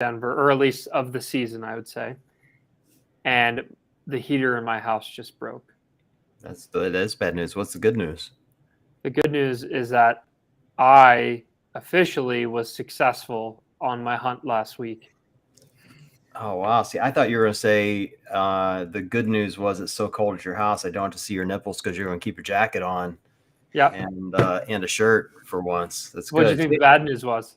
Denver, or at least of the season, I would say. And the heater in my house just broke. That is bad news. What's the good news? The good news is that I officially was successful on my hunt last week. Oh wow! See, I thought you were going to say the good news was it's so cold at your house I don't have to see your nipples because you're going to keep your jacket on Yep. and a shirt for once. That's What do you good. think the bad news was?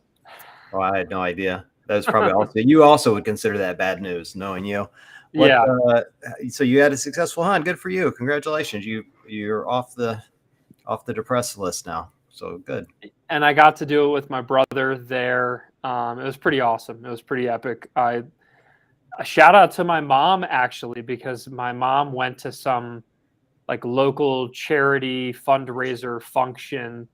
Oh, I had no idea. That was probably also you also would consider that bad news, knowing you. What? Yeah. So you had a successful hunt. Good for you. Congratulations. You're off the depressed list now. So good. And I got to do it with my brother there. It was pretty awesome. It was pretty epic. A shout out to my mom actually, because my mom went to some like local charity fundraiser function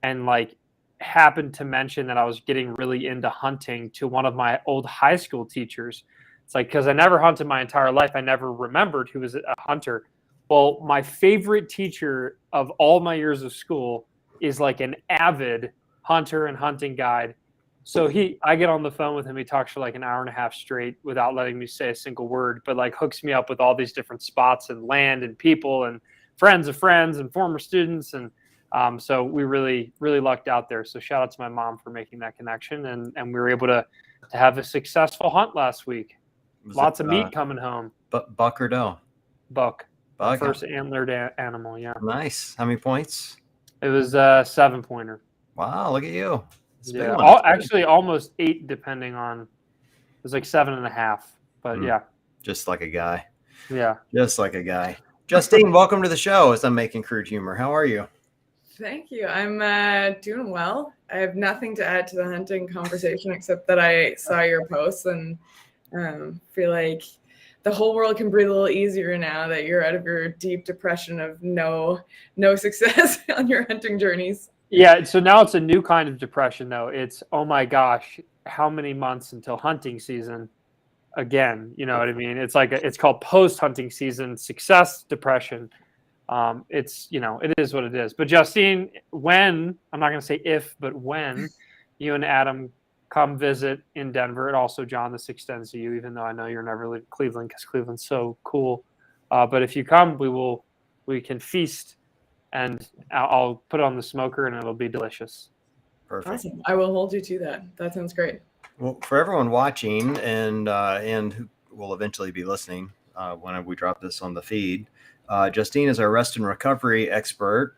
and like happened to mention that I was getting really into hunting to one of my old high school teachers. It's like, because I never hunted my entire life, I never remembered who was a hunter. Well, my favorite teacher of all my years of school is like an avid hunter and hunting guide. So I get on the phone with him. He talks for like an hour and a half straight without letting me say a single word, but like hooks me up with all these different spots and land and people and friends of friends and former students. And so we really, really lucked out there. So shout out to my mom for making that connection. And we were able to have a successful hunt last week. Lots of meat coming home. Buck or doe? Buck. First antlered animal, yeah. Nice. How many points? It was a 7-pointer. Wow, look at you. Yeah, actually almost 8, depending on. It was like 7.5, but yeah. Just like a guy. Yeah. Just like a guy. Justine, welcome to the show as I'm making crude humor. How are you? Thank you. I'm doing well. I have nothing to add to the hunting conversation except that I saw your posts and feel like the whole world can breathe a little easier now that you're out of your deep depression of no success on your hunting journeys. Yeah, so now it's a new kind of depression, though. It's, oh my gosh, how many months until hunting season again? You know what I mean? It's like it's called post-hunting season success depression. It's, it is what it is. But Justine, when, I'm not going to say if, but when you and Adam come visit in Denver, and also John, this extends to you, even though I know you're never leaving Cleveland because Cleveland's so cool. But if you come, we can feast. And I'll put it on the smoker, and it'll be delicious. Perfect. Awesome. I will hold you to that. That sounds great. Well, for everyone watching and who will eventually be listening when we drop this on the feed, Justine is our rest and recovery expert.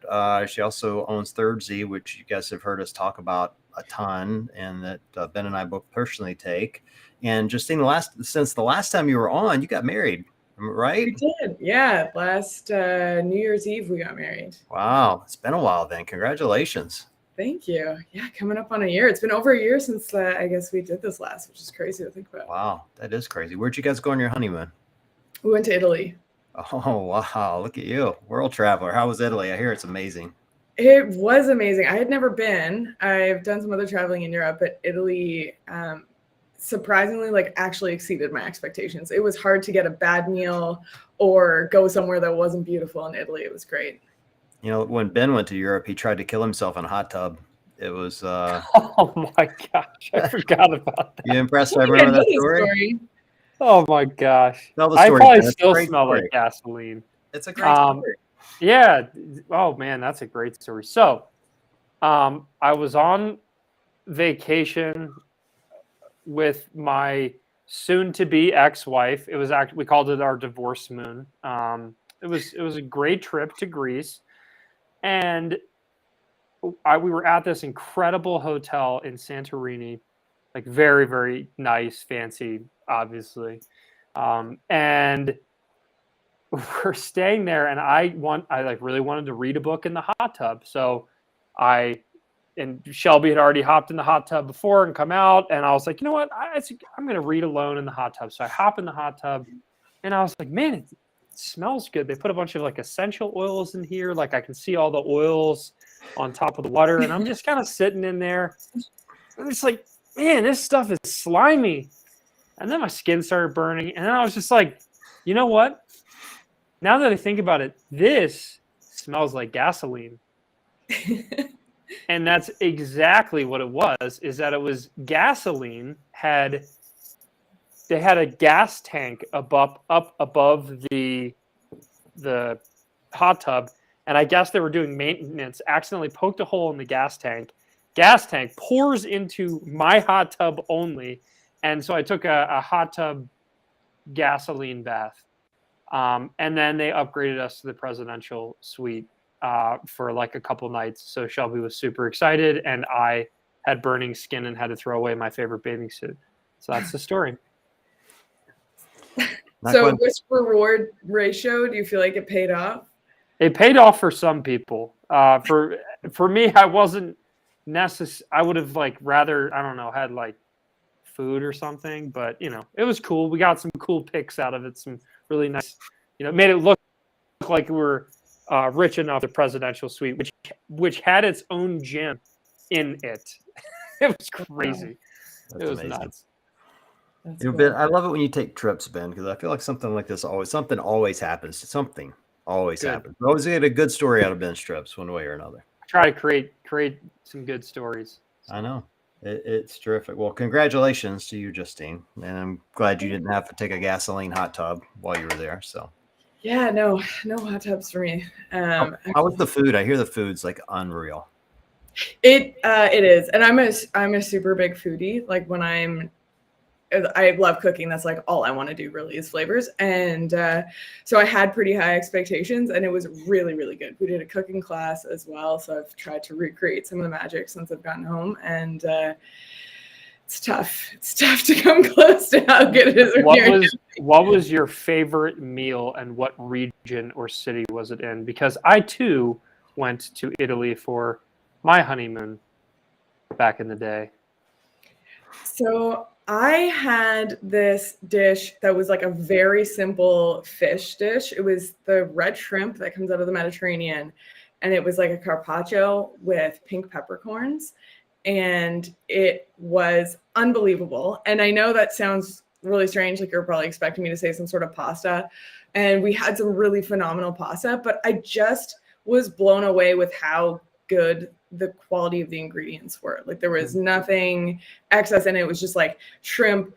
She also owns Third Z, which you guys have heard us talk about a ton, and that Ben and I both personally take. And Justine, since the last time you were on, you got married. Right? We did. Yeah. Last New Year's Eve, we got married. Wow. It's been a while then. Congratulations. Thank you. Yeah. Coming up on a year. It's been over a year since I guess we did this last, which is crazy to think about. Wow. That is crazy. Where'd you guys go on your honeymoon? We went to Italy. Oh, wow. Look at you. World traveler. How was Italy? I hear it's amazing. It was amazing. I had never been. I've done some other traveling in Europe, but Italy, surprisingly actually exceeded my expectations. It was hard to get a bad meal or go somewhere that wasn't beautiful in Italy. It was great. When Ben went to Europe, he tried to kill himself in a hot tub. It was oh my gosh, I forgot about that. You impressed? I remember that story. Oh my gosh. Tell the story. I probably still smell like gasoline. It's a great story. Yeah. Oh man, that's a great story. So I was on vacation with my soon-to-be ex-wife. It was we called it our divorce moon. It was a great trip to Greece, and we were at this incredible hotel in Santorini, like very, very nice, fancy, obviously, and we're staying there. And I really wanted to read a book in the hot tub, so and Shelby had already hopped in the hot tub before and come out. And I was like, you know what? I'm going to read alone in the hot tub. So I hop in the hot tub and I was like, man, it smells good. They put a bunch of essential oils in here. Like I can see all the oils on top of the water. And I'm just kind of sitting in there. And it's like, man, this stuff is slimy. And then my skin started burning. And then I was just like, you know what? Now that I think about it, this smells like gasoline. And that's exactly what it was, is that it was gasoline had they had a gas tank up above the hot tub, and I guess they were doing maintenance, accidentally poked a hole in the gas tank. Gas tank pours into my hot tub only, and so I took a hot tub gasoline bath. And then they upgraded us to the presidential suite for like a couple nights. So Shelby was super excited, and I had burning skin and had to throw away my favorite bathing suit. So that's the story. So risk reward ratio, do you feel like it paid off? It paid off for some people. For me, I wasn't necessary. I would have like rather, I don't know, had like food or something, but you know, it was cool. We got some cool pics out of it. Some really nice, you know, made it look like we were rich enough. The presidential suite, which had its own gym in it. It was crazy. That's it was amazing. Nuts. You know, Ben, I love it when you take trips, Ben, because I feel like something like this always happens. Something always happens. We always get a good story out of Ben's trips, one way or another. Try to create some good stories. I know. It's terrific. Well, congratulations to you, Justine. And I'm glad you didn't have to take a gasoline hot tub while you were there. So yeah, no hot tubs for me. How was the food? I hear the food's like unreal. It is. And I'm a super big foodie. Like I love cooking. That's like all I want to do really is flavors. And so I had pretty high expectations, and it was really, really good. We did a cooking class as well. So I've tried to recreate some of the magic since I've gotten home. And it's tough. It's tough to come close to how good it is. What was your favorite meal, and what region or city was it in? Because I too went to Italy for my honeymoon back in the day. So I had this dish that was like a very simple fish dish. It was the red shrimp that comes out of the Mediterranean, and it was like a carpaccio with pink peppercorns, and it was unbelievable. And I know that sounds really strange, like you're probably expecting me to say some sort of pasta, and we had some really phenomenal pasta, but I just was blown away with how good the quality of the ingredients were. Like there was nothing excess in it. It was just like shrimp,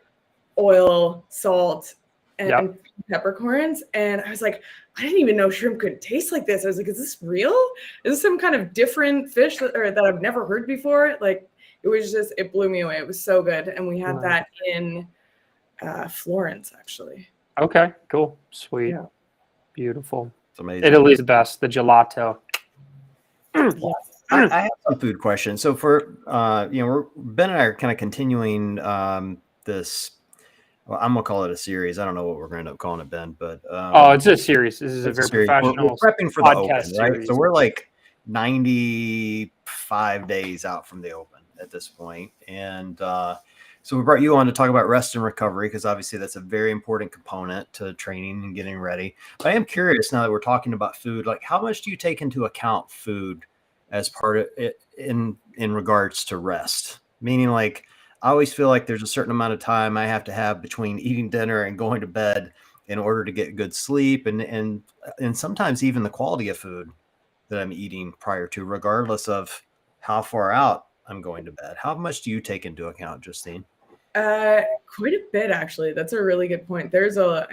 oil, salt, and peppercorns. And I was like, I didn't even know shrimp could taste like this. I was like, is this real? Is this some kind of different fish that I've never heard before? Like it blew me away. It was so good. And we had that in Florence, actually. Okay, cool. Sweet. Yeah. Beautiful. It's amazing. Italy's the best. The gelato. Yeah. I have some food questions. So for Ben and I are kind of continuing this. Well, I'm gonna call it a series. I don't know what we're going to end up calling it, Ben, but it's a series. This is a very professional. We're prepping for the Open, podcast right? series. So we're like 95 days out from the Open at this point, and so we brought you on to talk about rest and recovery, because obviously that's a very important component to training and getting ready. But I am curious, now that we're talking about food, like how much do you take into account food as part of it in regards to rest? Meaning, like, I always feel like there's a certain amount of time I have to have between eating dinner and going to bed in order to get good sleep, and sometimes even the quality of food that I'm eating prior to, regardless of how far out I'm going to bed. How much do you take into account, Justine? Quite a bit, actually. That's a really good point. There's a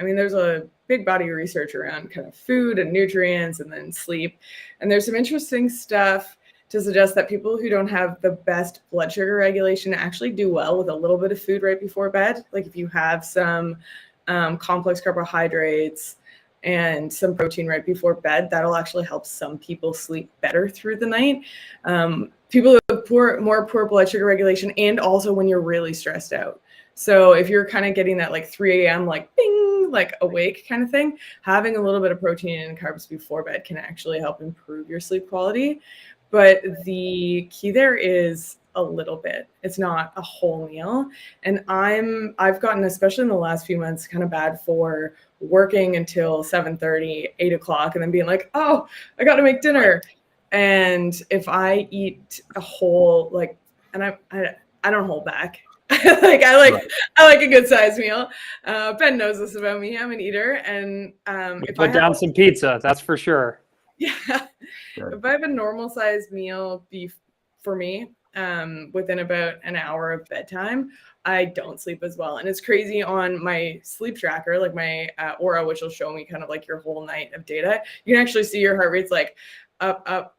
big body of research around kind of food and nutrients and then sleep. And there's some interesting stuff to suggest that people who don't have the best blood sugar regulation actually do well with a little bit of food right before bed. Like if you have some complex carbohydrates and some protein right before bed, that'll actually help some people sleep better through the night. People who have more poor blood sugar regulation, and also when you're really stressed out. So if you're kind of getting that like 3 a.m. like bing, like awake kind of thing, having a little bit of protein and carbs before bed can actually help improve your sleep quality. But the key there is a little bit. It's not a whole meal. And I've gotten, especially in the last few months, kind of bad for working until 7:30, 8 o'clock, and then being like, oh, I got to make dinner. And if I eat a whole, like, and I don't hold back. I like a good sized meal. Ben knows this about me. I'm an eater, and if put down some pizza, that's for sure. Yeah. If I have a normal sized meal for me, within about an hour of bedtime, I don't sleep as well. And it's crazy on my sleep tracker, like my Aura, which will show me kind of like your whole night of data. You can actually see your heart rate's like up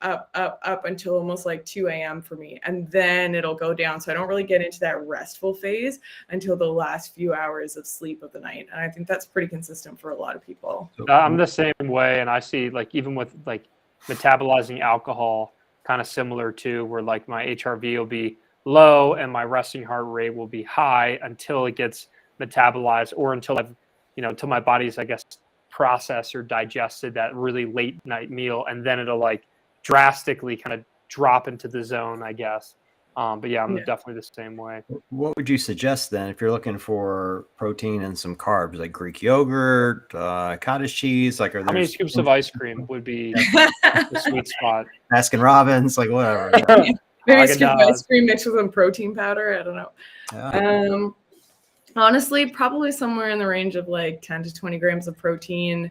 until almost like 2 a.m. for me. And then it'll go down. So I don't really get into that restful phase until the last few hours of sleep of the night. And I think that's pretty consistent for a lot of people. I'm the same way. And I see like even with like metabolizing alcohol, kind of similar to where like my HRV will be low and my resting heart rate will be high until it gets metabolized or until I've, until my body's, I guess, processed or digested that really late night meal. And then it'll like drastically kind of drop into the zone, I guess. But yeah, I'm definitely the same way. What would you suggest then if you're looking for protein and some carbs, like Greek yogurt, cottage cheese? Like, are there how many scoops of ice cream would be the sweet spot? Baskin Robbins, like whatever. Maybe a scoop of ice cream mixed with some protein powder. I don't know. Yeah. Honestly, probably somewhere in the range of like 10 to 20 grams of protein.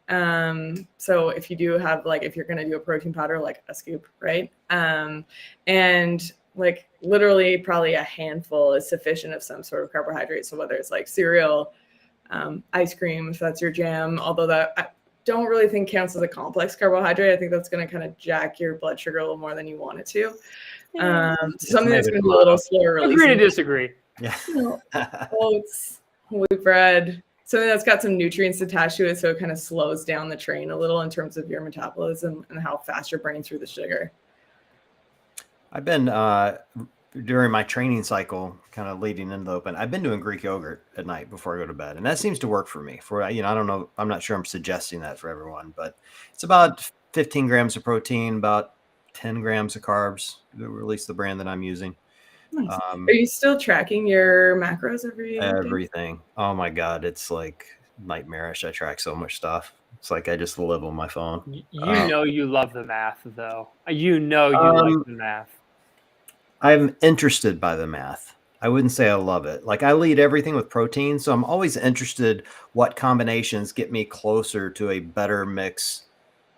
So if you do have like, if you're going to do a protein powder, like a scoop, right? And like literally probably a handful is sufficient of some sort of carbohydrate. So whether it's like cereal, ice cream, if that's your jam, although that I don't really think counts as a complex carbohydrate. I think that's going to kind of jack your blood sugar a little more than you want it to. Something that's going to be a little slower releasing. Agree to disagree. Yeah. Oats, wheat bread, something that's got some nutrients attached to it, so it kind of slows down the train a little in terms of your metabolism and how fast you're burning through the sugar. I've been during my training cycle, kind of leading into the open, I've been doing Greek yogurt at night before I go to bed, and that seems to work for me. I don't know, I'm not sure I'm suggesting that for everyone, but it's about 15 grams of protein, about 10 grams of carbs, or at least the brand that I'm using. Nice. Are you still tracking your macros every everything day? Oh my god, it's like nightmarish. I track so much stuff. It's like I just live on my phone. You love the math though. You like the math. I'm interested by the math. I wouldn't say I love it. Like I lead everything with protein, so I'm always interested what combinations get me closer to a better mix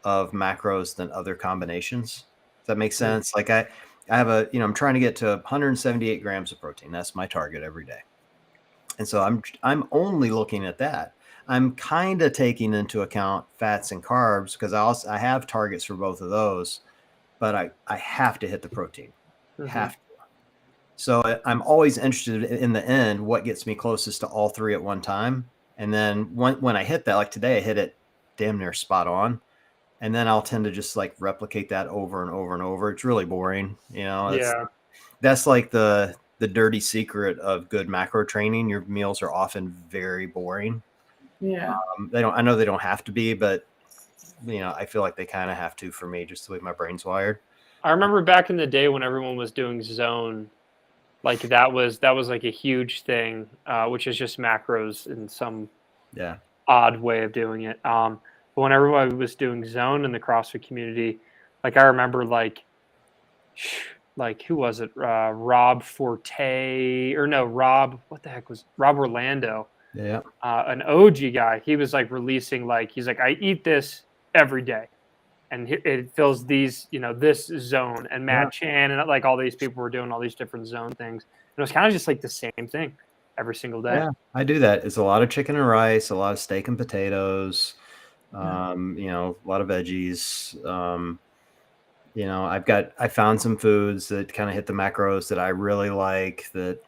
of macros than other combinations. Does that make sense? Like I have I'm trying to get to 178 grams of protein. That's my target every day. And so I'm only looking at that. I'm kind of taking into account fats and carbs because I have targets for both of those, but I have to hit the protein. Have to. So I'm always interested in the end, what gets me closest to all three at one time. And then when I hit that, like today, I hit it damn near spot on. And then I'll tend to just like replicate that over and over and over. It's really boring. That's like the dirty secret of good macro training. Your meals are often very boring. Yeah. I know they don't have to be, but I feel like they kind of have to for me, just the way my brain's wired. I remember back in the day when everyone was doing zone, like that was like a huge thing, which is just macros in some odd way of doing it. But when everybody was doing zone in the CrossFit community, like I remember like who was it? Rob Forte Rob, what the heck was Rob Orlando? Yeah. An OG guy. He was like releasing he's like, I eat this every day. And it fills these, this zone, and Matt Chan and like all these people were doing all these different zone things. And it was kind of just like the same thing every single day. Yeah, I do that. It's a lot of chicken and rice, a lot of steak and potatoes, a lot of veggies. I found some foods that kind of hit the macros that I really like that,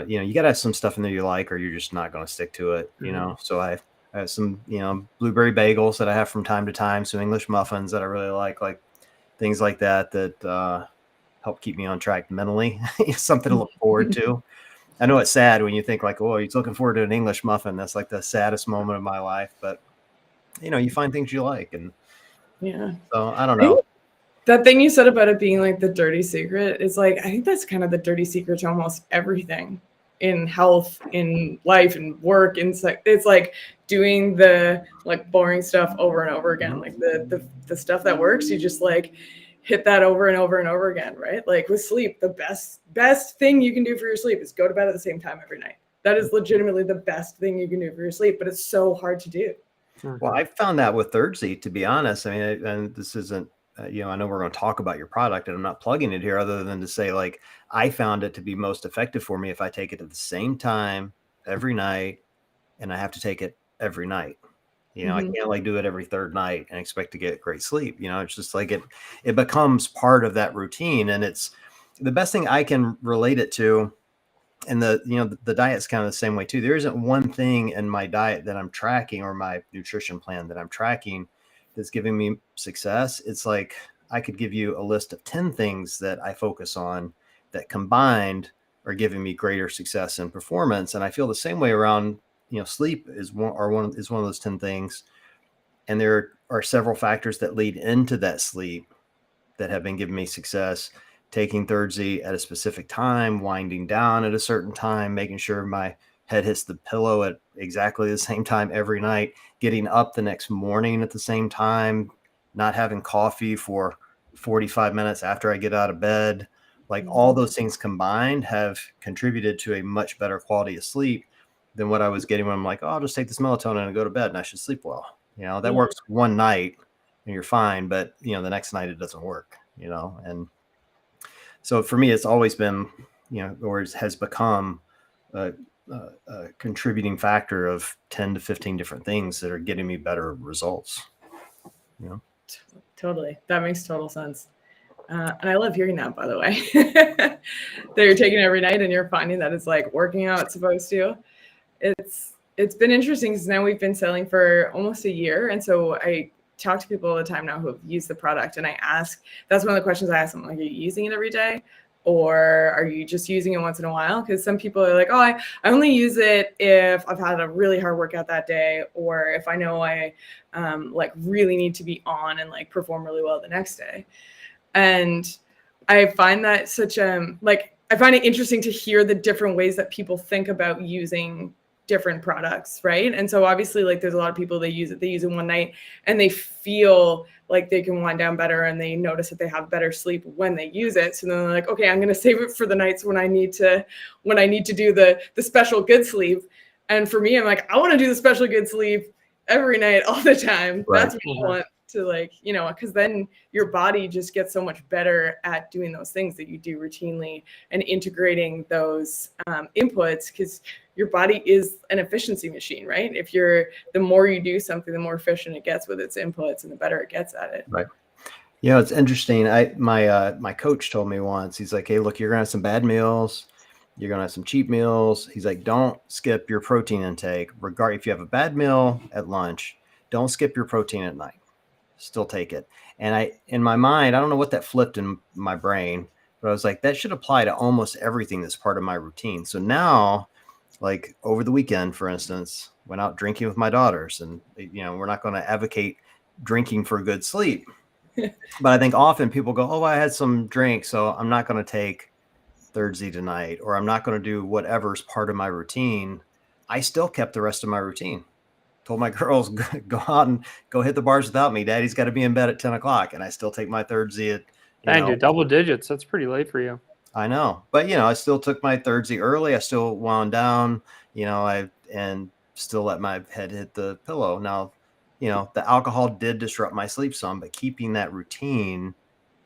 you got to have some stuff in there you like, or you're just not going to stick to it, So I have some, blueberry bagels that I have from time to time, some English muffins that I really like things like that help keep me on track mentally. Something to look forward to. I know it's sad when you think like, oh, he's looking forward to an English muffin. That's like the saddest moment of my life. But, you find things you like. And so I don't know. That thing you said about it being like the dirty secret is like, I think that's kind of the dirty secret to almost everything in health, in life, and work. It's like doing the like boring stuff over and over again. Like the stuff that works, you just like hit that over and over and over again, right? Like with sleep, the best thing you can do for your sleep is go to bed at the same time every night. That is legitimately the best thing you can do for your sleep, but it's so hard to do. Well, I found that with Third Seat, to be honest. I mean, and this isn't I know we're going to talk about your product, and I'm not plugging it here other than to say, like, I found it to be most effective for me if I take it at the same time every night, and I have to take it every night. I can't like do it every third night and expect to get great sleep. It's just like it becomes part of that routine. And it's the best thing I can relate it to. And the diet's kind of the same way too. There isn't one thing in my diet that I'm tracking, or my nutrition plan that I'm tracking, that's giving me success. It's like I could give you a list of 10 things that I focus on that combined are giving me greater success and performance. And I feel the same way around, sleep is one of those 10 things. And there are several factors that lead into that sleep that have been giving me success. Taking third Z at a specific time, winding down at a certain time, making sure my head hits the pillow at exactly the same time every night, getting up the next morning at the same time, not having coffee for 45 minutes after I get out of bed. Like all those things combined have contributed to a much better quality of sleep than what I was getting when I'm like, oh, I'll just take this melatonin and go to bed and I should sleep well. That works one night and you're fine, but the next night it doesn't work, and so for me, it's always been, or has become a contributing factor of 10 to 15 different things that are getting me better results. Totally. That makes total sense. And I love hearing that, by the way, that you're taking it every night and you're finding that it's like working out it's supposed to. It's been interesting because now we've been selling for almost a year. And so I talk to people all the time now who have used the product, and I ask, that's one of the questions I ask them, like, are you using it every day, or are you just using it once in a while? Because some people are like, oh, I only use it if I've had a really hard workout that day, or if I know I like really need to be on and like perform really well the next day. And I find that I find it interesting to hear the different ways that people think about using different products, right? And so obviously, like, there's a lot of people, they use it one night and they feel like they can wind down better, and they notice that they have better sleep when they use it. So then they're like, okay, I'm going to save it for the nights when I need to do the special good sleep. And for me, I'm like, I want to do the special good sleep every night all the time. Right. That's what I want to, like, because then your body just gets so much better at doing those things that you do routinely and integrating those inputs, because your body is an efficiency machine, right? The more you do something, the more efficient it gets with its inputs and the better it gets at it. Right. It's interesting. My coach told me once, he's like, hey, look, you're going to have some bad meals. You're going to have some cheap meals. He's like, don't skip your protein intake. If you have a bad meal at lunch, don't skip your protein at night. Still take it. And in my mind, I don't know what that flipped in my brain, but I was like, that should apply to almost everything that's part of my routine. So now, like over the weekend, for instance, went out drinking with my daughters, and we're not going to advocate drinking for good sleep. But I think often people go, oh, I had some drink, so I'm not going to take third Z tonight, or I'm not going to do whatever's part of my routine. I still kept the rest of my routine. Told my girls, go out and go hit the bars without me. Daddy's got to be in bed at 10 o'clock. And I still take my third Z at, Dang, dude, double digits. That's pretty late for you. I know. But, I still took my third Z early. I still wound down, and still let my head hit the pillow. Now, the alcohol did disrupt my sleep some, but keeping that routine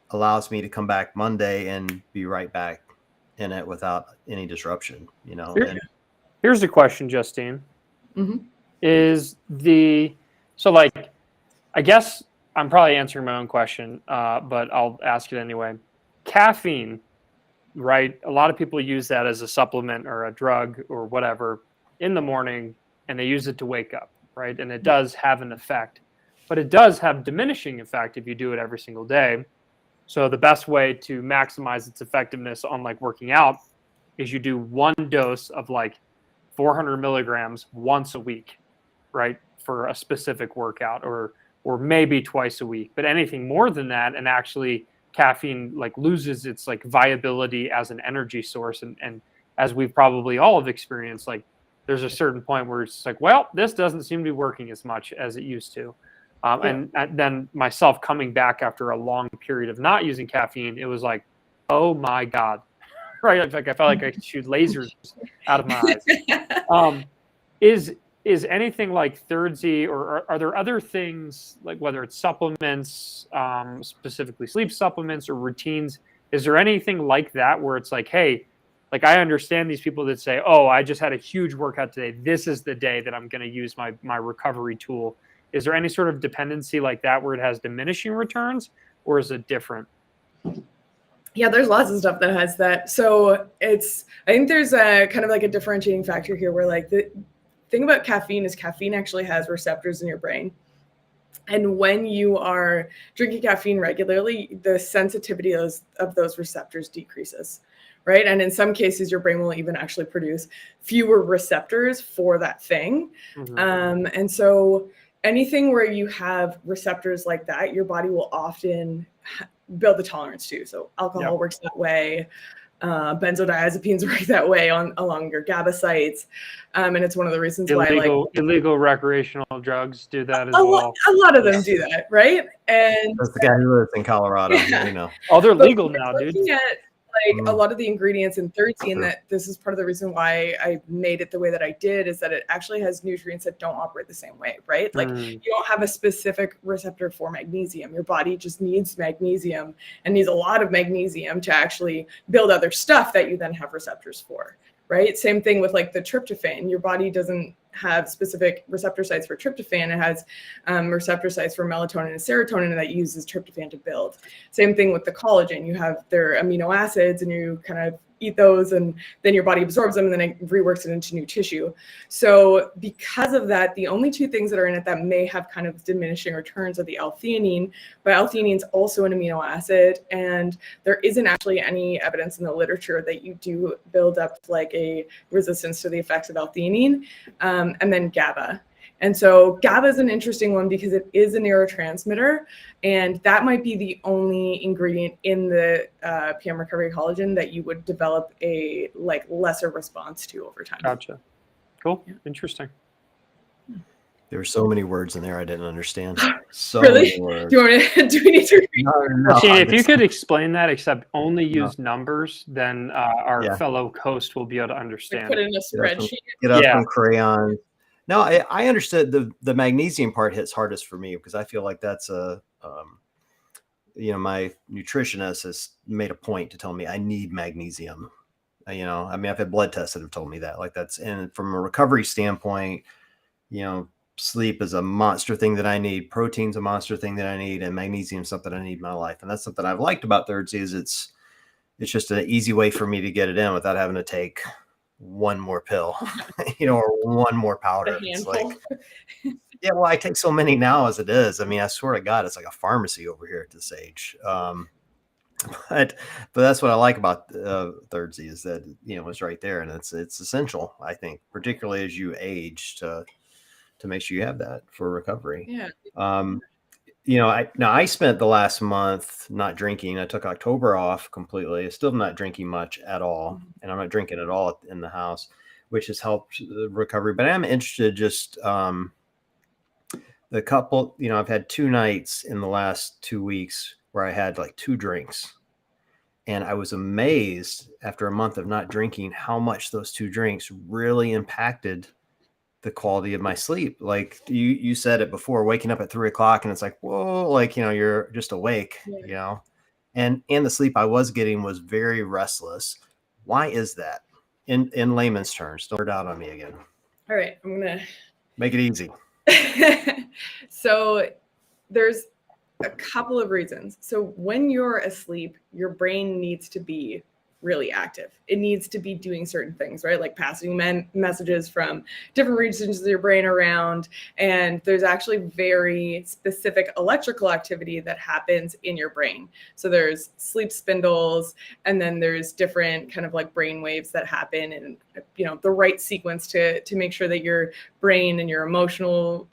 allows me to come back Monday and be right back in it without any disruption, Here's the question, Justine. Mm-hmm. I guess I'm probably answering my own question, but I'll ask it anyway. Caffeine, right? A lot of people use that as a supplement or a drug or whatever in the morning, and they use it to wake up, right? And it does have an effect, but it does have diminishing effect if you do it every single day. So the best way to maximize its effectiveness on like working out is you do one dose of like 400 milligrams once a week, right? For a specific workout, or maybe twice a week. But anything more than that, and actually caffeine like loses its like viability as an energy source. And as we've probably all have experienced, like there's a certain point where it's like, well, this doesn't seem to be working as much as it used to. And then myself coming back after a long period of not using caffeine, it was like, oh my God, right? Like I felt like I could shoot lasers out of my eyes. is anything like Third Z, or are there other things, like whether it's supplements, specifically sleep supplements or routines? Is there anything like that where it's like, hey, like I understand these people that say, oh, I just had a huge workout today. This is the day that I'm going to use my recovery tool. Is there any sort of dependency like that where it has diminishing returns, or is it different? Yeah, there's lots of stuff that has that. So I think there's a kind of like a differentiating factor here where like the thing about caffeine is caffeine actually has receptors in your brain. And when you are drinking caffeine regularly, the sensitivity of those receptors decreases, right? And in some cases, your brain will even actually produce fewer receptors for that thing. Mm-hmm. And so anything where you have receptors like that, your body will often build the tolerance to. So alcohol works that way. Benzodiazepines work that way along your GABA sites. And it's one of the reasons why illegal recreational drugs do that as a well. lot of them do that, right? And That's the guy who lives in Colorado, Yeah. you know. Oh, they're but legal now, dude. looking at like a lot of the ingredients in Third Z, and that this is part of the reason why I made it the way that I did, is that it actually has nutrients that don't operate the same way, right? Like you don't have a specific receptor for magnesium. Your body just needs magnesium and needs a lot of magnesium to actually build other stuff that you then have receptors for, right? Same thing with like the tryptophan. Your body doesn't have specific receptor sites for tryptophan. It has receptor sites for melatonin and serotonin that uses tryptophan to build. Same thing with the collagen. You have their amino acids and you kind of eat those and then your body absorbs them and then it reworks it into new tissue. So because of that, the only two things that are in it that may have kind of diminishing returns are the L-theanine, but L-theanine is also an amino acid, and there isn't actually any evidence in the literature that you do build up like a resistance to the effects of L-theanine. And then GABA. And so GABA is an interesting one because it is a neurotransmitter, and that might be the only ingredient in the PM recovery collagen that you would develop a like lesser response to over time. Gotcha. Cool. Yeah. Interesting. There were so many words in there I didn't understand. So really? many words. Do we need to read? No, Shane, if you could explain that, except only use numbers, then our fellow host will be able to understand. Put it in a spreadsheet. Get up some crayons. No, I understood the magnesium part hits hardest for me because I feel like that's my nutritionist has made a point to tell me I need magnesium. I mean, I've had blood tests that have told me that. Like and from a recovery standpoint, sleep is a monster thing that I need. Protein's a monster thing that I need, and magnesium is something I need in my life. And that's something I've liked about Third Z is it's just an easy way for me to get it in without having to take one more pill, or one more powder. It's like, yeah, well, I take so many now as it is. I mean, I swear to God, it's like a pharmacy over here at this age. But that's what I like about Third Z is that, it's right there, and it's essential, I think, particularly as you age to make sure you have that for recovery. Yeah. I spent the last month not drinking. I took October off completely. I'm still not drinking much at all. And I'm not drinking at all in the house, which has helped the recovery. But I'm interested just the couple, I've had 2 nights in the last 2 weeks where I had like 2 drinks. And I was amazed after a month of not drinking how much those 2 drinks really impacted the quality of my sleep. Like you said it before, waking up at 3 o'clock and it's like, whoa, like, you're just awake, and the sleep I was getting was very restless. Why is that in layman's terms? Don't turn it out on me again. All right. I'm going to make it easy. So there's a couple of reasons. So when you're asleep, your brain needs to be really active. It needs to be doing certain things, right? Like passing messages from different regions of your brain around. And there's actually very specific electrical activity that happens in your brain. So there's sleep spindles, and then there's different kind of like brain waves that happen in, the right sequence to make sure that your brain and your emotional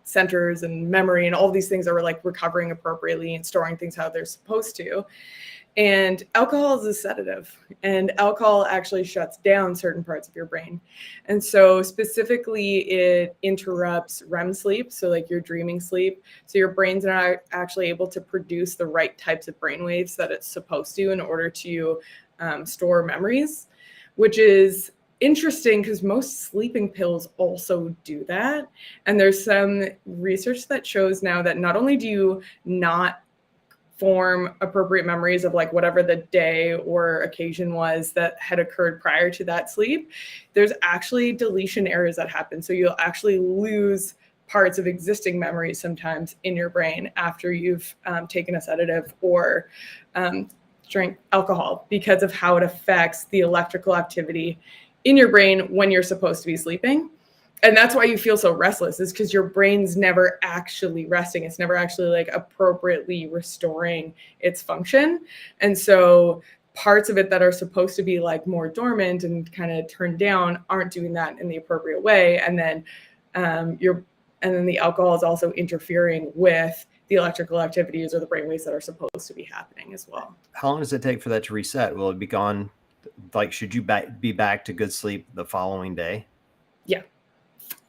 centers and memory and all these things are like recovering appropriately and storing things how they're supposed to. And alcohol is a sedative, and alcohol actually shuts down certain parts of your brain. And so specifically, it interrupts REM sleep, so like your dreaming sleep. So your brain's not actually able to produce the right types of brain waves that it's supposed to in order to store memories, which is interesting because most sleeping pills also do that. And there's some research that shows now that not only do you not form appropriate memories of like whatever the day or occasion was that had occurred prior to that sleep, there's actually deletion errors that happen. So you'll actually lose parts of existing memories sometimes in your brain after you've taken a sedative or drink alcohol, because of how it affects the electrical activity in your brain when you're supposed to be sleeping. And that's why you feel so restless, is because your brain's never actually resting. It's never actually like appropriately restoring its function. And so parts of it that are supposed to be like more dormant and kind of turned down aren't doing that in the appropriate way. And then the alcohol is also interfering with the electrical activities or the brainwaves that are supposed to be happening as well. How long does it take for that to reset? Will it be gone? Like, should you be back to good sleep the following day? Yeah.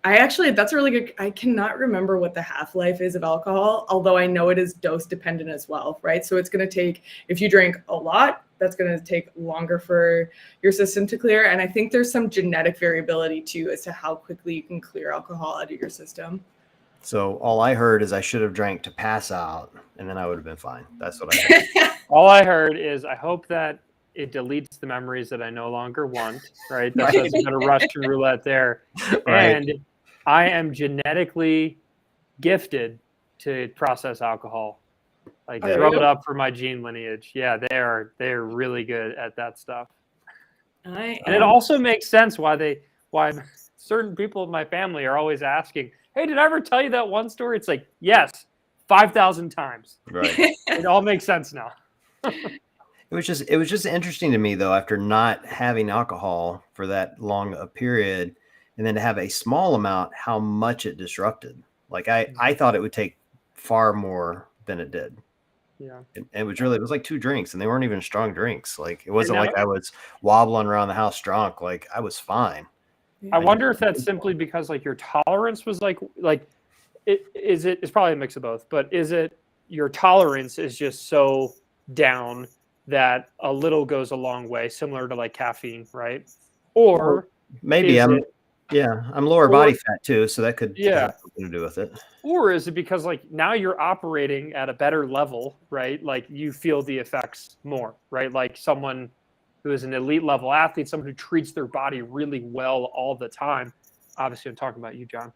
That's a really good, I cannot remember what the half-life is of alcohol, although I know it is dose dependent as well, right? So it's going to take, if you drink a lot, that's going to take longer for your system to clear. And I think there's some genetic variability too as to how quickly you can clear alcohol out of your system. So all I heard is I should have drank to pass out, and then I would have been fine. That's what I heard. All I heard is I hope that it deletes the memories that I no longer want, right? That's a bit of Russian roulette there. Right. And I am genetically gifted to process alcohol. Like, throw it up for my gene lineage. Yeah, they're really good at that stuff. And it also makes sense why certain people in my family are always asking, hey, did I ever tell you that one story? It's like, yes, 5,000 times. Right. It all makes sense now. It was just interesting to me, though, after not having alcohol for that long a period, and then to have a small amount, how much it disrupted. Like I thought it would take far more than it did. Yeah. It was like 2 drinks, and they weren't even strong drinks. Like, it wasn't like I was wobbling around the house drunk. Like, I was fine. I wonder if that's simply because like your tolerance was it's probably a mix of both, but is it your tolerance is just so down that a little goes a long way, similar to like caffeine, right? Or maybe I'm lower body fat too, so that could have something to do with it. Or is it because like now you're operating at a better level, right? Like you feel the effects more, right? Like someone who is an elite level athlete, someone who treats their body really well all the time. Obviously, I'm talking about you, John.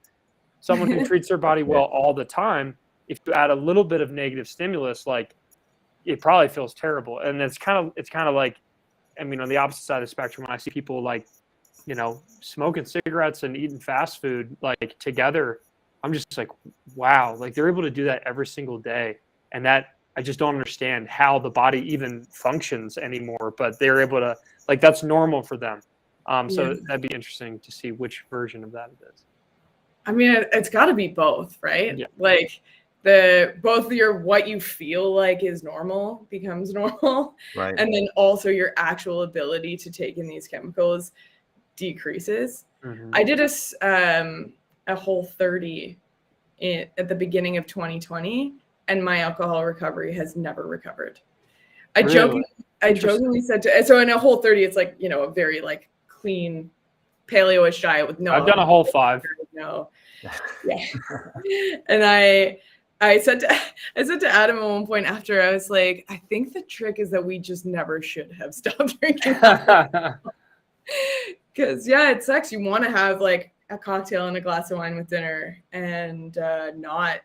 Someone who treats their body well all the time, if you add a little bit of negative stimulus, like it probably feels terrible. And it's kind of like, I mean, on the opposite side of the spectrum, when I see people like, you know, smoking cigarettes and eating fast food like together, I'm just like, wow, like they're able to do that every single day. And that, I just don't understand how the body even functions anymore, but they're able to, like, that's normal for them. So that'd be interesting to see which version of that it is. I mean, it's got to be both, right? Yeah. Like both what you feel like is normal becomes normal. Right. And then also your actual ability to take in these chemicals decreases. Mm-hmm. I did a Whole30 at the beginning of 2020, and my alcohol recovery has never recovered. I jokingly said so in a Whole30, it's like, you know, a very like clean paleo-ish diet with no. I've done a Whole5. No. Yeah. And I said to Adam at one point after, I was like, I think the trick is that we just never should have stopped drinking. Because it sucks. You want to have like a cocktail and a glass of wine with dinner and not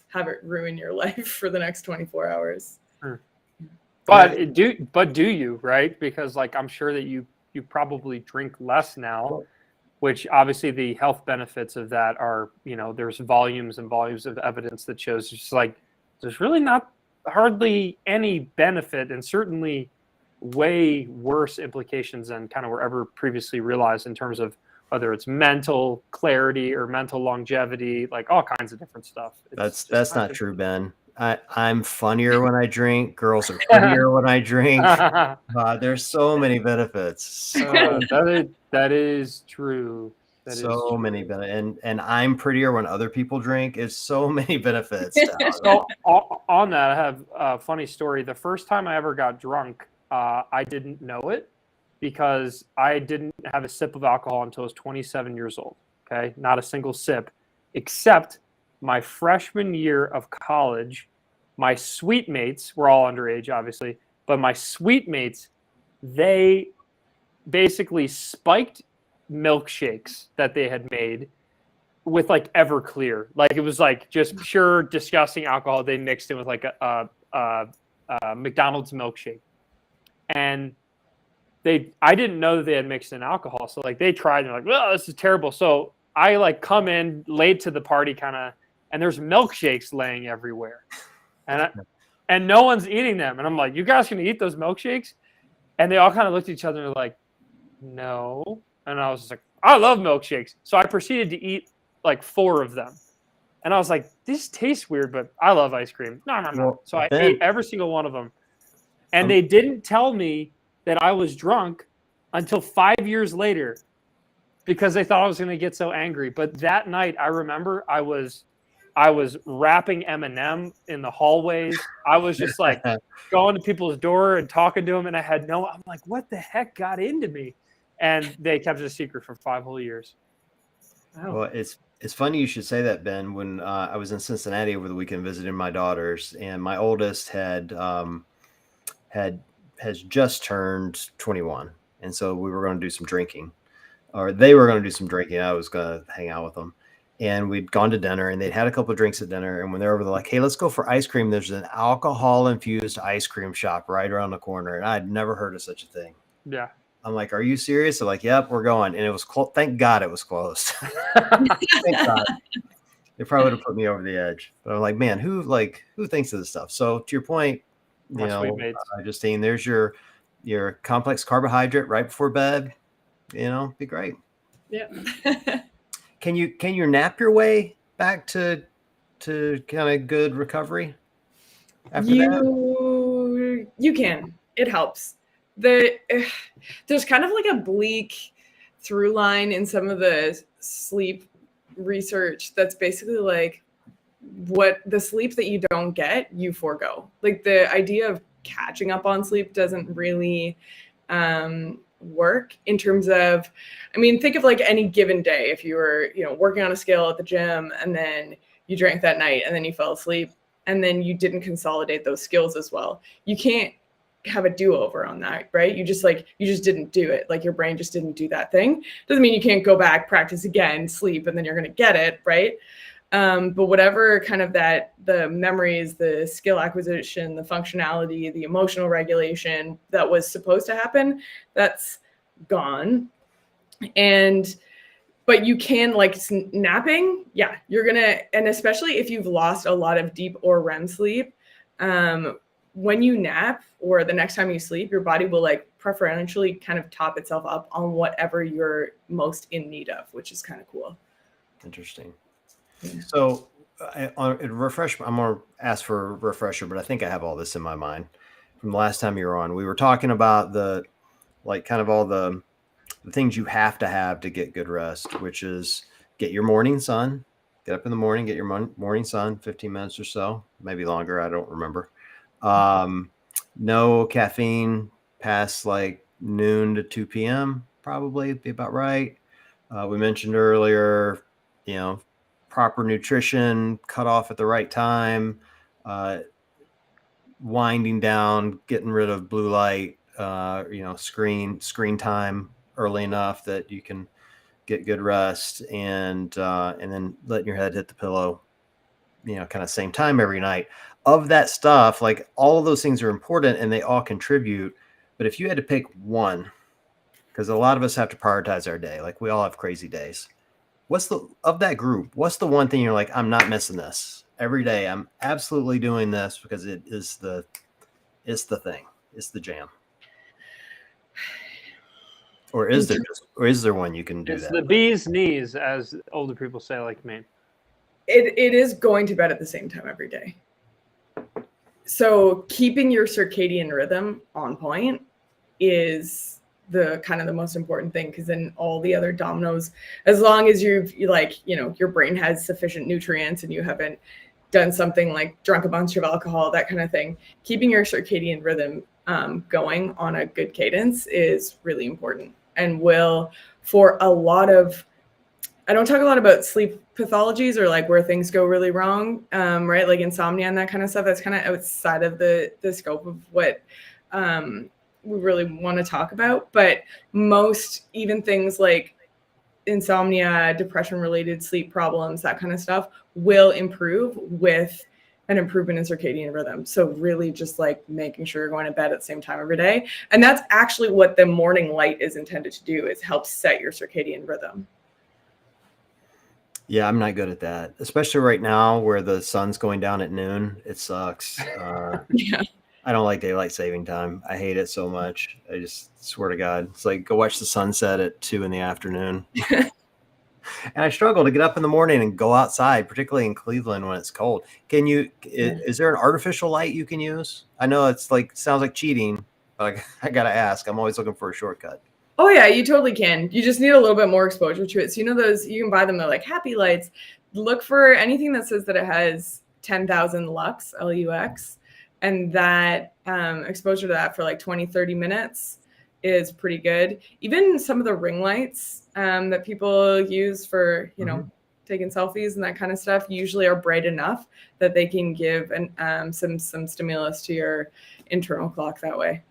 have it ruin your life for the next 24 hours. But do you, right? Because like I'm sure that you probably drink less now, which obviously the health benefits of that are, you know, there's volumes and volumes of evidence that shows just like there's really not hardly any benefit, and certainly way worse implications than kind of were ever previously realized in terms of whether it's mental clarity or mental longevity, like all kinds of different stuff. That's not true, Ben. I'm funnier when I drink. Girls are prettier when I drink. There's so many benefits. That is true. So many benefits, and I'm prettier when other people drink. Is so many benefits. So on that, I have a funny story. The first time I ever got drunk, I didn't know it, because I didn't have a sip of alcohol until I was 27 years old. Okay. Not a single sip, except my freshman year of college. My suite mates were all underage, obviously, but my suite mates, they basically spiked milkshakes that they had made with like Everclear. Like it was like just pure disgusting alcohol they mixed in with like a McDonald's milkshake. And I didn't know that they had mixed in alcohol. So like they tried and they're like, well, this is terrible. So I like come in late to the party kind of, and there's milkshakes laying everywhere. And no one's eating them. And I'm like, you guys can eat those milkshakes? And they all kind of looked at each other and they're like, no. And I was just like, I love milkshakes. So I proceeded to eat like 4 of them. And I was like, this tastes weird, but I love ice cream. No. Well, So I ate every single one of them. And they didn't tell me that I was drunk until 5 years later because they thought I was going to get so angry. But that night, I remember I was rapping Eminem in the hallways. I was just like going to people's door and talking to them. And I'm like, what the heck got into me? And they kept it a secret for 5 whole years. Wow. Well, it's funny you should say that, Ben. When I was in Cincinnati over the weekend visiting my daughters, and my oldest has just turned 21, and so we were going to do some drinking, or they were going to do some drinking. I was going to hang out with them, and we'd gone to dinner, and they'd had a couple of drinks at dinner. And when they're over, they're like, "Hey, let's go for ice cream." There's an alcohol-infused ice cream shop right around the corner, and I'd never heard of such a thing. Yeah. I'm like, are you serious? They're like, yep, we're going. And it was thank God it was closed. Thank God. They probably would have put me over the edge. But I'm like, man, who thinks of this stuff? So to your point, Justine, there's your complex carbohydrate right before bed. Be great. Yeah. Can you nap your way back to kind of good recovery after that? You can. It helps. There's kind of like a bleak through line in some of the sleep research that's basically like what the sleep that you don't get, you forego. Like the idea of catching up on sleep doesn't really work in terms of, think of like any given day. If you were, working on a scale at the gym and then you drank that night and then you fell asleep and then you didn't consolidate those skills as well. You can't have a do-over on that, right? You just didn't do it. Like your brain just didn't do that thing. Doesn't mean you can't go back, practice again, sleep, and then you're going to get it, right? But whatever kind of the memories, the skill acquisition, the functionality, the emotional regulation that was supposed to happen, that's gone. But you can, like napping, yeah, you're gonna, and especially if you've lost a lot of deep or REM sleep, when you nap or the next time you sleep, your body will like preferentially kind of top itself up on whatever you're most in need of, which is kind of cool. Interesting. Yeah. So I'm going to ask for a refresher, but I think I have all this in my mind from the last time you were on. We were talking about all the things you have to get good rest, which is get your morning sun, get up in the morning, get your morning sun, 15 minutes or so, maybe longer. I don't remember. No caffeine past like noon to 2 p.m. probably be about right. We mentioned earlier, proper nutrition, cut off at the right time, winding down, getting rid of blue light, screen time early enough that you can get good rest, and then letting your head hit the pillow, kind of same time every night. Of that stuff, like all of those things are important and they all contribute. But if you had to pick one, because a lot of us have to prioritize our day, like we all have crazy days. Of that group, what's the one thing you're like, I'm not missing this every day. I'm absolutely doing this because it's the thing. It's the jam. Or is there one you can do it's that? The bee's knees, as older people say, like me. It is going to bed at the same time every day. So keeping your circadian rhythm on point is the kind of the most important thing, because then all the other dominoes, as long as your brain has sufficient nutrients and you haven't done something like drunk a bunch of alcohol, that kind of thing, keeping your circadian rhythm going on a good cadence is really important, and will, for a lot of, I don't talk a lot about sleep pathologies or like where things go really wrong, right? Like insomnia and that kind of stuff. That's kind of outside of the scope of what we really want to talk about. But most, even things like insomnia, depression related sleep problems, that kind of stuff, will improve with an improvement in circadian rhythm. So really just like making sure you're going to bed at the same time every day. And that's actually what the morning light is intended to do, is help set your circadian rhythm. Yeah, I'm not good at that, especially right now where the sun's going down at noon. It sucks. Yeah. I don't like daylight saving time. I hate it so much. I just swear to God, it's like go watch the sunset at 2 p.m. And I struggle to get up in the morning and go outside, particularly in Cleveland when it's cold. Can you? Is there an artificial light you can use? I know it's like sounds like cheating, but I gotta ask. I'm always looking for a shortcut. Oh yeah, you totally can. You just need a little bit more exposure to it. So you know those, you can buy them, they're like happy lights. Look for anything that says that it has 10,000 lux, Lux, and that exposure to that for like 20, 30 minutes is pretty good. Even some of the ring lights that people use for, you know, taking selfies and that kind of stuff usually are bright enough that they can give some stimulus to your internal clock that way.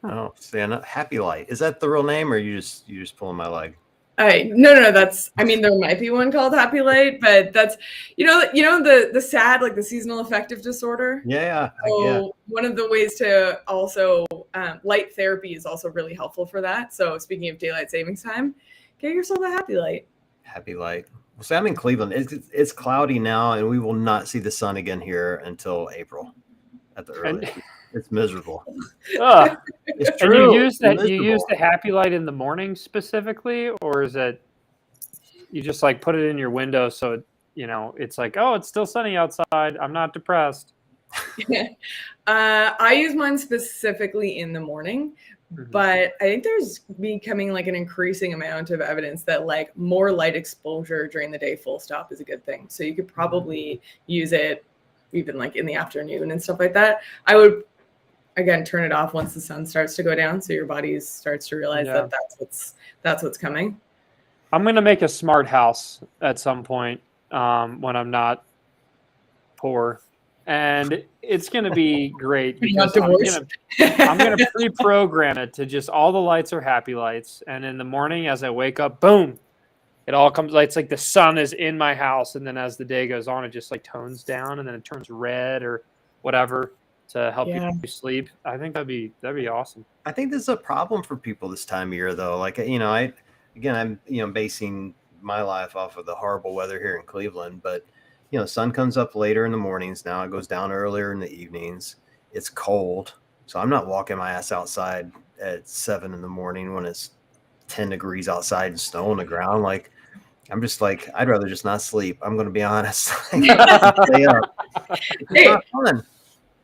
Oh, Santa, Happy Light. Is that the real name, or you just pulling my leg? No, that's, I mean, there might be one called Happy Light, but that's, you know, the SAD, like the seasonal affective disorder. Yeah. So one of the ways to also, light therapy is also really helpful for that. So speaking of daylight savings time, get yourself a Happy Light. Happy Light. Well, see, I'm in Cleveland. It's cloudy now, and we will not see the sun again here until April at the earliest. It's miserable. It's true. And you use the Happy Light in the morning specifically, or is it you just like put it in your window so it, you know, it's like, oh, it's still sunny outside, I'm not depressed? I use mine specifically in the morning, but I think there's becoming like an increasing amount of evidence that like more light exposure during the day full stop is a good thing. So you could probably use it even like in the afternoon and stuff like that. I would, again, turn it off once the sun starts to go down, so your body starts to realize that that's what's coming. I'm gonna make a smart house at some point when I'm not poor, and it's gonna be great because I'm gonna pre-program it to just all the lights are happy lights, and in the morning as I wake up, boom, it all comes. It's like the sun is in my house, and then as the day goes on, it just like tones down, and then it turns red or whatever to help you sleep. I think that'd be awesome. I think this is a problem for people this time of year, though. Like, you know, I'm basing my life off of the horrible weather here in Cleveland, but you know, sun comes up later in the mornings now. It goes down earlier in the evenings. It's cold, so I'm not walking my ass outside at 7 a.m. when it's 10 degrees outside and snow on the ground. Like, I'm just like, I'd rather just not sleep. I'm going to be honest. Stay up. It's not fun.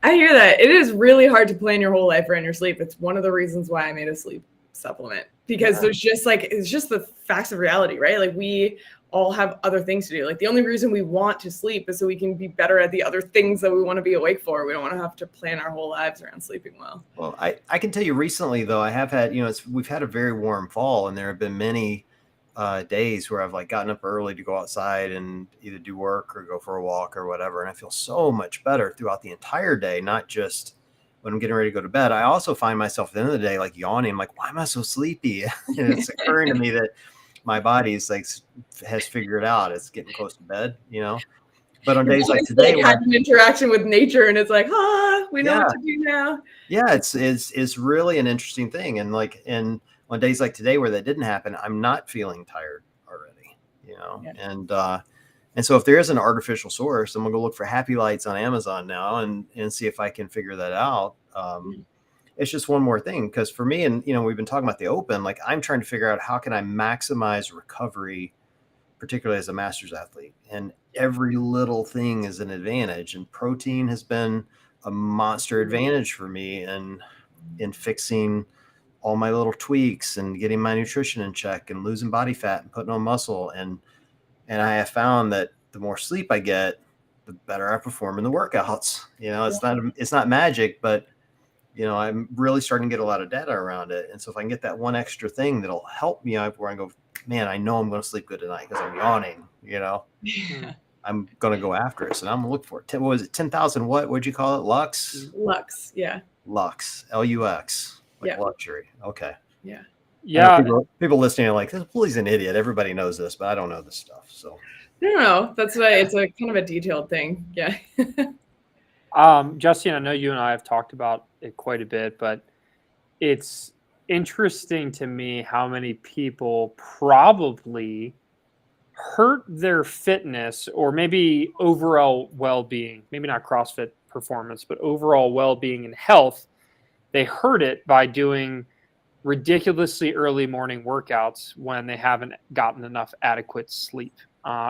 I hear that. It is really hard to plan your whole life around your sleep. It's one of the reasons why I made a sleep supplement, because there's just like, it's just the facts of reality, right? Like we all have other things to do. Like the only reason we want to sleep is so we can be better at the other things that we want to be awake for. We don't want to have to plan our whole lives around sleeping well. Well, I can tell you recently though, I have had, you know, we've had a very warm fall, and there have been many days where I've like gotten up early to go outside and either do work or go for a walk or whatever. And I feel so much better throughout the entire day, not just when I'm getting ready to go to bed. I also find myself at the end of the day, like yawning, like, why am I so sleepy? And it's occurring to me that my body's like has figured out it's getting close to bed, you know? But on days like today, like had an interaction with nature and it's like, we know what to do now. Yeah. It's really an interesting thing. And like, on days like today where that didn't happen, I'm not feeling tired already, you know? Yeah. And so if there is an artificial source, I'm gonna go look for Happy Lights on Amazon now and see if I can figure that out. It's just one more thing, because for me, and you know, we've been talking about the open, like I'm trying to figure out how can I maximize recovery, particularly as a master's athlete, and every little thing is an advantage, and protein has been a monster advantage for me in fixing all my little tweaks and getting my nutrition in check and losing body fat and putting on muscle. And I have found that the more sleep I get, the better I perform in the workouts. You know, it's not magic, but I'm really starting to get a lot of data around it. And so if I can get that one extra thing that'll help me out where I go, man, I know I'm going to sleep good tonight because I'm yawning, I'm going to go after it. So now I'm going to look for it. What was it? 10,000 what? What'd you call it? Lux? Lux. Yeah. Lux. Lux. Like Yeah. luxury. Okay. Yeah. Yeah. People listening are like, well, he's an idiot. Everybody knows this, but I don't know this stuff. So No, that's why it's a kind of a detailed thing. Yeah. Justine, I know you and I have talked about it quite a bit, but it's interesting to me how many people probably hurt their fitness or maybe overall well-being, maybe not CrossFit performance, but overall well-being and health. They hurt it by doing ridiculously early morning workouts when they haven't gotten enough adequate sleep.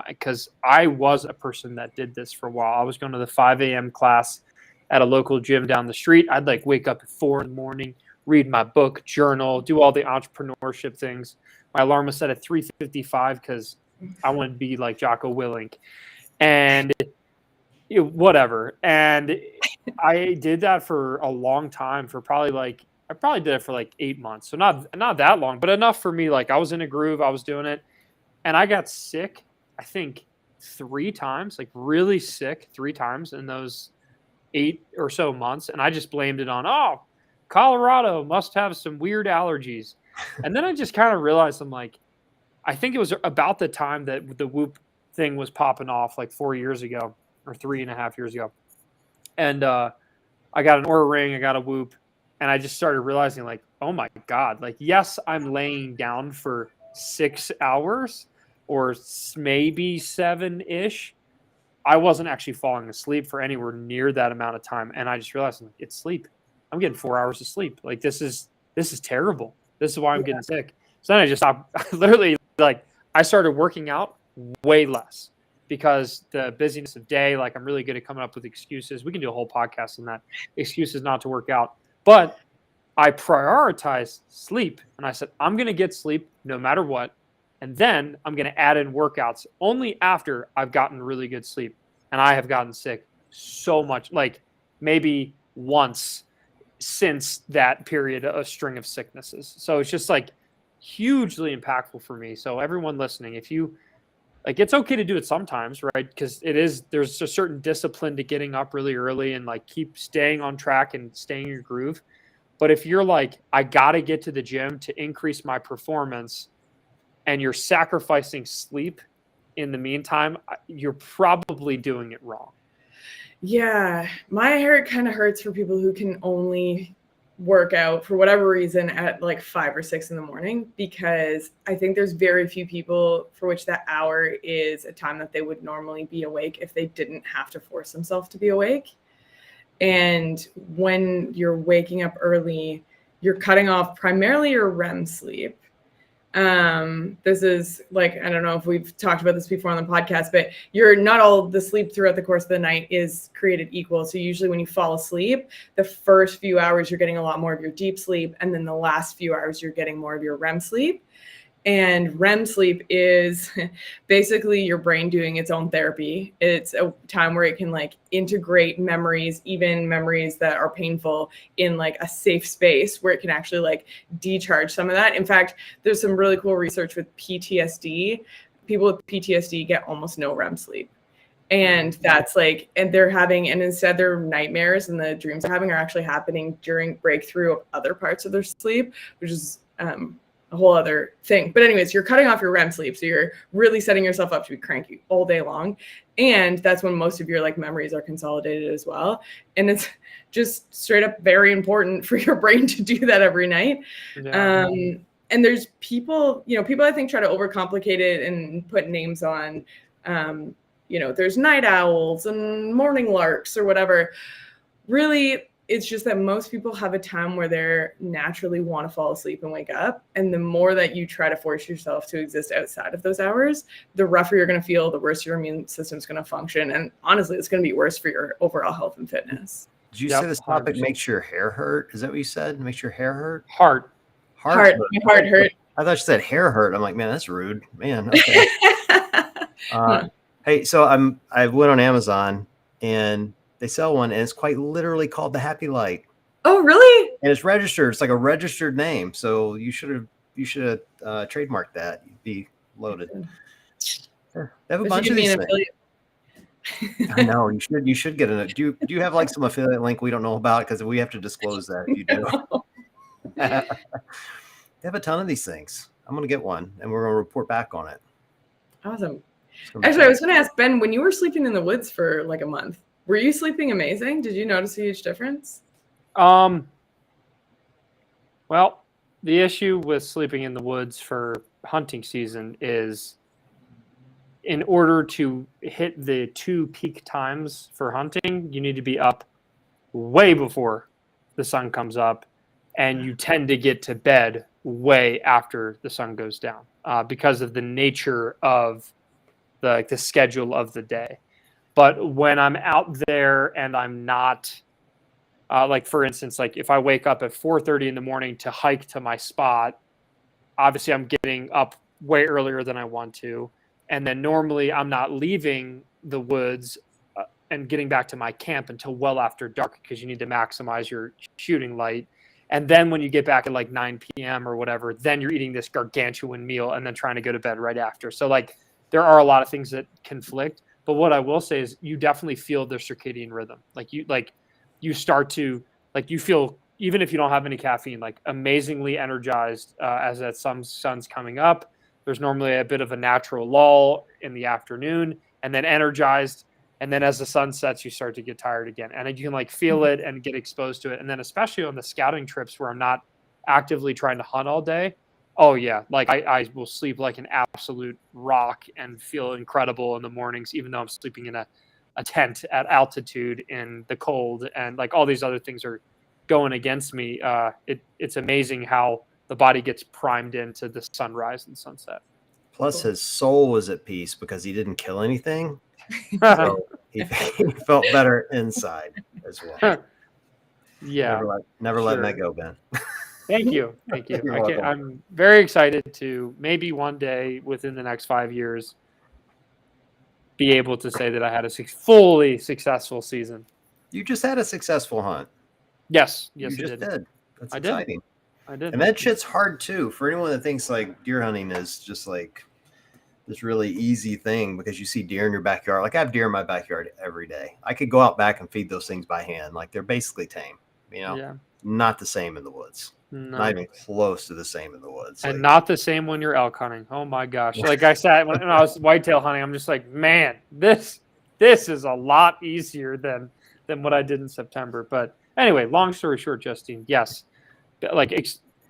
Because I was a person that did this for a while. I was going to the 5 a.m. class at a local gym down the street. I'd like wake up at 4 in the morning, read my book, journal, do all the entrepreneurship things. My alarm was set at 3:55 because I wanted to be like Jocko Willink, and whatever. And I did that for a long time, for probably I probably did it for like 8 months. So not that long, but enough for me. Like I was in a groove, I was doing it, and I got sick, I think 3 times, like really sick 3 times in those 8 or so months. And I just blamed it on, Colorado must have some weird allergies. And then I just kind of realized, I'm like, I think it was about the time that the Whoop thing was popping off, like 4 years ago or 3.5 years ago. And I got an Oura Ring, I got a Whoop, and I just started realizing, like, oh my God, like, yes, I'm laying down for 6 hours or maybe 7-ish. I wasn't actually falling asleep for anywhere near that amount of time. And I just realized, like, it's sleep. I'm getting 4 hours of sleep. Like, this is terrible. This is why I'm getting sick. So then I just stopped. Literally, like, I started working out way less because the busyness of day, like, I'm really good at coming up with excuses. We can do a whole podcast on that, excuses not to work out. But I prioritized sleep, and I said, I'm going to get sleep no matter what. And then I'm going to add in workouts only after I've gotten really good sleep. And I have gotten sick so much, like maybe once since that period, a string of sicknesses. So it's just like hugely impactful for me. So everyone listening, if you like, it's okay to do it sometimes, right? Because there's a certain discipline to getting up really early and like keep staying on track and staying in your groove. But if you're like, I got to get to the gym to increase my performance, and you're sacrificing sleep in the meantime, you're probably doing it wrong. Yeah, my heart kind of hurts for people who can only work out for whatever reason at like 5 or 6 in the morning, because I think there's very few people for which that hour is a time that they would normally be awake if they didn't have to force themselves to be awake. And when you're waking up early, you're cutting off primarily your REM sleep. This is like, I don't know if we've talked about this before on the podcast, but you're not all the sleep throughout the course of the night is created equal. So usually when you fall asleep, the first few hours, you're getting a lot more of your deep sleep. And then the last few hours, you're getting more of your REM sleep. And REM sleep is basically your brain doing its own therapy. It's a time where it can like integrate memories, even memories that are painful, in like a safe space where it can actually like decharge some of that. In fact, there's some really cool research with PTSD. People with PTSD get almost no REM sleep. And that's like, and instead their nightmares and the dreams they're having are actually happening during breakthrough of other parts of their sleep, which is, a whole other thing. But anyways, you're cutting off your REM sleep. So you're really setting yourself up to be cranky all day long. And that's when most of your like memories are consolidated as well. And it's just straight up very important for your brain to do that every night. Yeah. And there's people I think try to overcomplicate it and put names on, there's night owls and morning larks or whatever. Really, it's just that most people have a time where they naturally want to fall asleep and wake up. And the more that you try to force yourself to exist outside of those hours, the rougher you're going to feel, the worse your immune system's going to function. And honestly, it's going to be worse for your overall health and fitness. Did you say this topic 100%. Makes your hair hurt? Is that what you said? Makes your hair hurt? Heart. My heart hurt. I thought you said hair hurt. I'm like, man, that's rude. Man, okay. Hey, so I went on Amazon and they sell one, and it's quite literally called the Happy Light. Oh, really? And it's registered. It's like a registered name. So you should have trademarked that. You'd be loaded. They have a They should bunch give of me these an things. affiliate. I know you should get it. Do you have like some affiliate link we don't know about, because we have to disclose that if you do. They have a ton of these things. I'm gonna get one and we're gonna report back on it. Awesome. It's gonna be Actually, I fun. was going to ask Ben, when you were sleeping in the woods for like a month, were you sleeping amazing? Did you notice a huge difference? Well, the issue with sleeping in the woods for hunting season is, in order to hit the 2 peak times for hunting, you need to be up way before the sun comes up, and you tend to get to bed way after the sun goes down, because of the nature of the schedule of the day. But when I'm out there and I'm not, like for instance, like if I wake up at 4:30 in the morning to hike to my spot, obviously I'm getting up way earlier than I want to. And then normally I'm not leaving the woods and getting back to my camp until well after dark, because you need to maximize your shooting light. And then when you get back at like 9 p.m. or whatever, then you're eating this gargantuan meal and then trying to go to bed right after. So like there are a lot of things that conflict. But what I will say is you definitely feel the circadian rhythm. You start to, like, you feel, even if you don't have any caffeine, like amazingly energized as that sun's coming up. There's normally a bit of a natural lull in the afternoon, and then energized. And then as the sun sets, you start to get tired again. And you can like feel it and get exposed to it. And then especially on the scouting trips where I'm not actively trying to hunt all day. Oh yeah. Like I will sleep like an absolute rock and feel incredible in the mornings, even though I'm sleeping in a tent at altitude in the cold, and like all these other things are going against me. It's amazing how the body gets primed into the sunrise and sunset. Plus, his soul was at peace because he didn't kill anything. Yeah. So he felt better inside as well. Never letting that go, Ben. Thank you. Thank you. You're welcome. I'm very excited to maybe one day within the next 5 years be able to say that I had a fully successful season. You just had a successful hunt. Yes, You I just did. That's I did. exciting. I did. And that shit's hard too. For anyone that thinks like deer hunting is just like this really easy thing because you see deer in your backyard. Like I have deer in my backyard every day. I could go out back and feed those things by hand. Like they're basically tame. You know, Yeah. not the same in the woods. No. Not even close to the same in the woods. And Like, not the same when you're elk hunting. Oh my gosh. Like I said, when I was whitetail hunting, I'm just like, man, this is a lot easier than what I did in September. But anyway, long story short, Justine, yes, like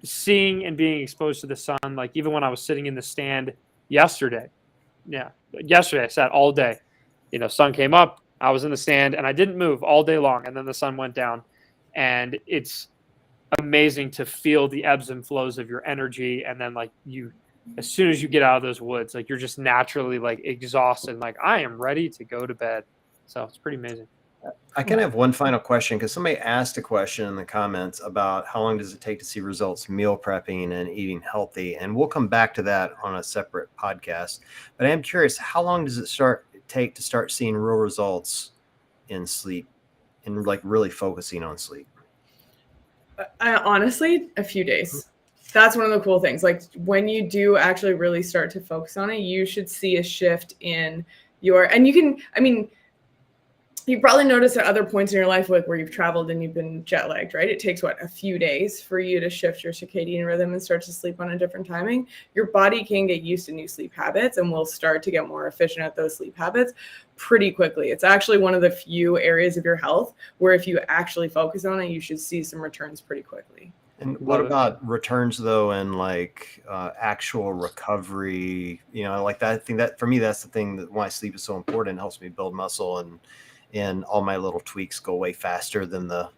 seeing and being exposed to the sun, like even when I was sitting in the stand yesterday, I sat all day. Sun came up, I was in the stand, and I didn't move all day long, and then the sun went down, and it's amazing to feel the ebbs and flows of your energy. And then like as soon as you get out of those woods, like you're just naturally like exhausted, like I am ready to go to bed. So it's pretty amazing. I can have one final question because somebody asked a question in the comments about how long does it take to see results meal prepping and eating healthy, and we'll come back to that on a separate podcast. But I am curious, how long does it take to start seeing real results in sleep and like really focusing on sleep? Honestly, a few days. That's one of the cool things. Like when you do actually really start to focus on it, you should see a shift in you probably noticed at other points in your life, like where you've traveled and you've been jet lagged, right? It takes a few days for you to shift your circadian rhythm and start to sleep on a different timing. Your body can get used to new sleep habits and will start to get more efficient at those sleep habits pretty quickly. It's actually one of the few areas of your health where if you actually focus on it, you should see some returns pretty quickly. And what about returns though, and like actual recovery? Like that. I think that for me, that's the thing that why sleep is so important. It helps me build muscle, and all my little tweaks go way faster than the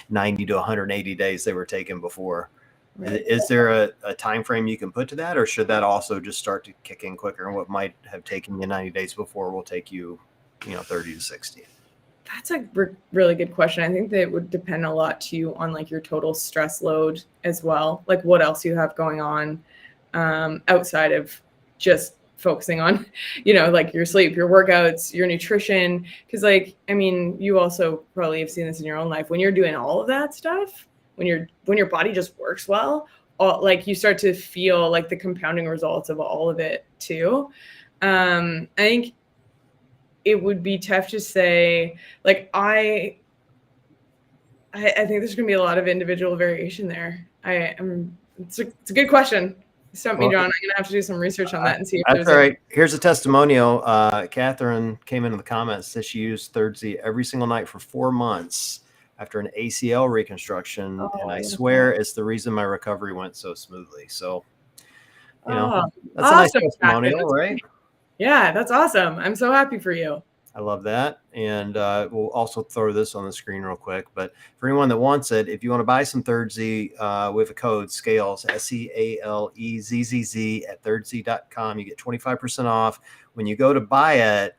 90 to 180 days they were taking before. Right. Is there a time frame you can put to that, or should that also just start to kick in quicker, and what might have taken you 90 days before will take you 30 to 60? That's a really good question. I think that it would depend a lot too on like your total stress load as well, like what else you have going on outside of just focusing on, you know, like your sleep, your workouts, your nutrition. Because like, I mean, you also probably have seen this in your own life. When you're doing all of that stuff, when your body just works well, like you start to feel like the compounding results of all of it too. I think it would be tough to say, like, I think there's going to be a lot of individual variation there. It's a good question. Stump me, John. I'm going to have to do some research on that and see if That's there's all right. Here's a testimonial. Catherine came into the comments, says she used Third Z every single night for 4 months after an ACL reconstruction. And I swear it's the reason my recovery went so smoothly. So, you know, that's awesome, a nice testimonial, Catherine. right? Yeah, that's awesome. I'm so happy for you. I love that. And we'll also throw this on the screen real quick. But for anyone that wants it, if you want to buy some Third Z with a code SCALES, SCALEZZZ at thirdz.com, you get 25% off. When you go to buy it,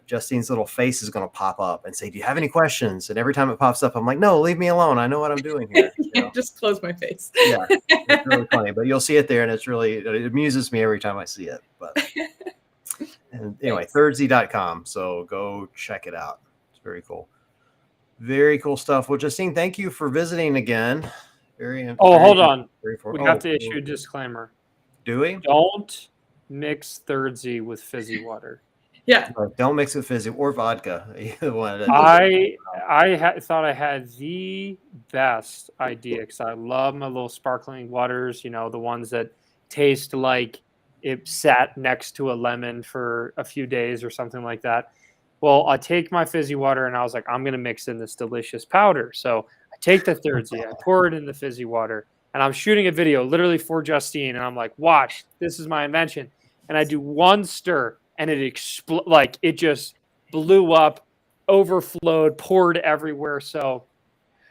Justine's little face is going to pop up and say, do you have any questions? And every time it pops up, I'm like, no, leave me alone. I know what I'm doing here. You know? Just close my face. Yeah, it's really funny. But you'll see it there, and it amuses me every time I see it. But and anyway, thirdz.com. So go check it out. It's very cool. Very cool stuff. Well, Justine, thank you for visiting again. Hold on. We have to issue a disclaimer. Do we? Don't mix Third Z with fizzy water. Yeah. Don't mix it with fizzy or vodka. Either one. I thought I had the best idea because I love my little sparkling waters, you know, the ones that taste like it sat next to a lemon for a few days or something like that. Well, I take my fizzy water and I was like, I'm going to mix in this delicious powder. So I take the Third Z, I pour it in the fizzy water, and I'm shooting a video literally for Justine. And I'm like, watch, this is my invention. And I do one stir and it it just blew up, overflowed, poured everywhere. So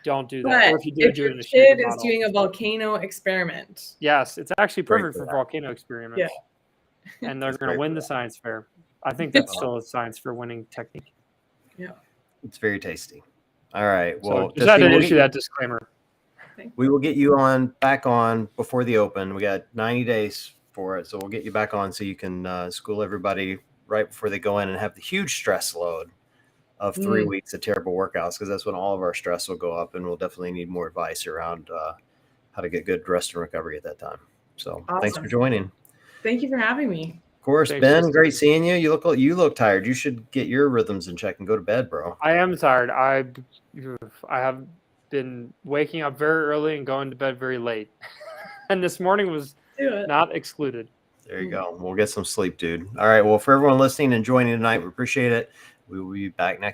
don't do that. But or if you do, if do your it in a kid shaker is bottle. doing a volcano experiment. Yes, it's actually perfect for for that. volcano experiments. Yeah. And they're It's going to great win for the that. science fair. I think that's still a science for winning technique. Yeah. It's very tasty. All right. So Well, just had Justine, to issue that disclaimer. we will get you back on before the open. We got 90 days for it. So we'll get you back on so you can school everybody right before they go in and have the huge stress load of 3 weeks of terrible workouts, because that's when all of our stress will go up, and we'll definitely need more advice around how to get good rest and recovery at that time. So Thanks for joining. Thank you for having me. Of course, Thanks, Ben, Justine. great seeing you. You look tired. You should get your rhythms in check and go to bed, bro. I am tired. I have been waking up very early and going to bed very late. And this morning was not excluded. There you go. We'll get some sleep, dude. All right. Well, for everyone listening and joining tonight, we appreciate it. We will be back next week.